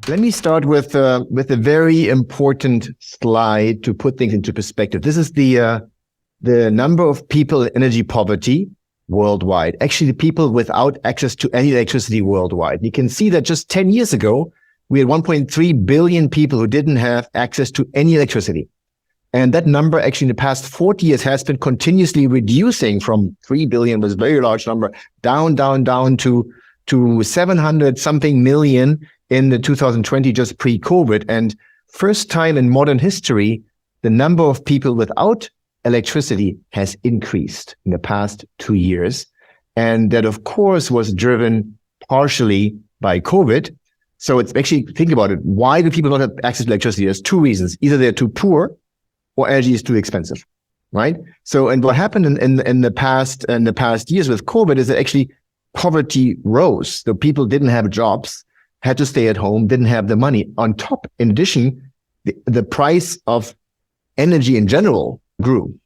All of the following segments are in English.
Let me start with a very important slide to put things into perspective. This is the number of people in energy poverty worldwide. Actually, the people without access to any electricity worldwide. You can see that just 10 years ago, we had 1.3 billion people who didn't have access to any electricity. And that number actually in the past 40 years has been continuously reducing from 3 billion, was a very large number, down to 700 something million in the 2020, just pre-COVID. And first time in modern history, the number of people without electricity has increased in the past 2 years. And that, of course, was driven partially by COVID. So it's actually, think about it. Why do people not have access to electricity? There's two reasons. Either they're too poor or energy is too expensive, right? So, and what happened in the past years with COVID is that actually poverty rose. So people didn't have jobs, had to stay at home, didn't have the money. On top, in addition, the price of energy in general grew.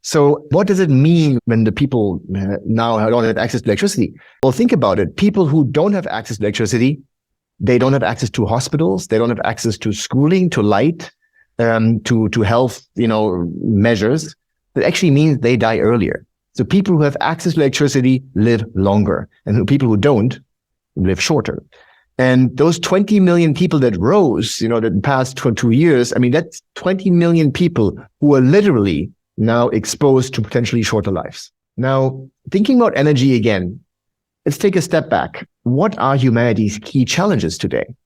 So what does it mean when the people now don't have access to electricity? Well, think about it. People who don't have access to electricity, they don't have access to hospitals, they don't have access to schooling, to light, to health, measures. That actually means they die earlier. So people who have access to electricity live longer, and people who don't live shorter. And those 20 million people that rose, that past 2 years, I mean, that's 20 million people who are literally now exposed to potentially shorter lives. Now, thinking about energy again, let's take a step back. What are humanity's key challenges today?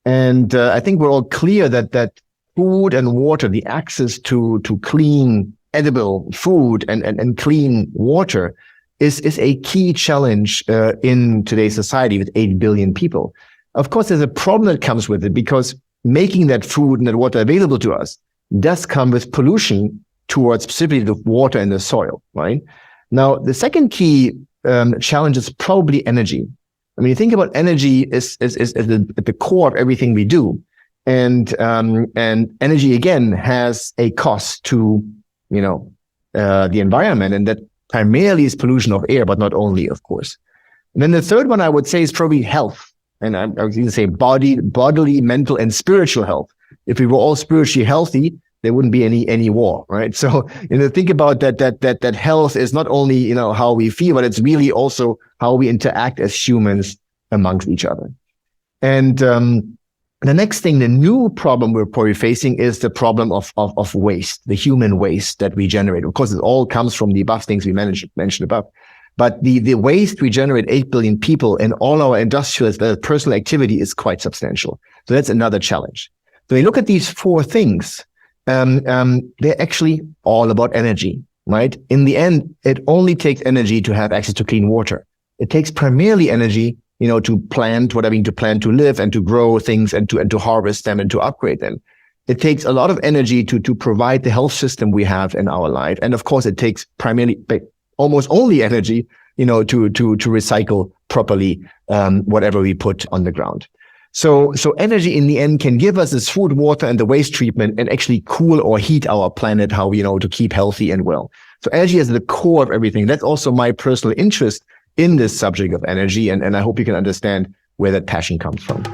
And I think we're all clear that food and water, the access to clean, edible food and clean water is a key challenge in today's society with 8 billion people. Of course, there's a problem that comes with it because making that food and that water available to us does come with pollution towards specifically the water and the soil, right? Now, the second key challenge is probably energy. I mean, you think about energy is at the core of everything we do. And energy again has a cost to, the environment, and that primarily is pollution of air, but not only, of course. And then the third one I would say is probably health. And I was going to say bodily, mental, and spiritual health. If we were all spiritually healthy, there wouldn't be any war, right? So, think about that health is not only, how we feel, but it's really also how we interact as humans amongst each other. And the next thing, the new problem we're probably facing is the problem of waste, the human waste that we generate. Of course, it all comes from the above things we mentioned above. But the waste we generate, 8 billion people, and all our industrial personal activity is quite substantial. So that's another challenge. So when you look at these four things, they're actually all about energy, right? In the end, it only takes energy to have access to clean water. It takes primarily energy, to plant to live and to grow things and to harvest them and to upgrade them. It takes a lot of energy to provide the health system we have in our life. And of course, it takes primarily, almost only energy, to recycle properly, whatever we put on the ground. So energy in the end can give us this food, water, and the waste treatment and actually cool or heat our planet, how to keep healthy and well. So energy is the core of everything. That's also my personal interest in this subject of energy. And I hope you can understand where that passion comes from.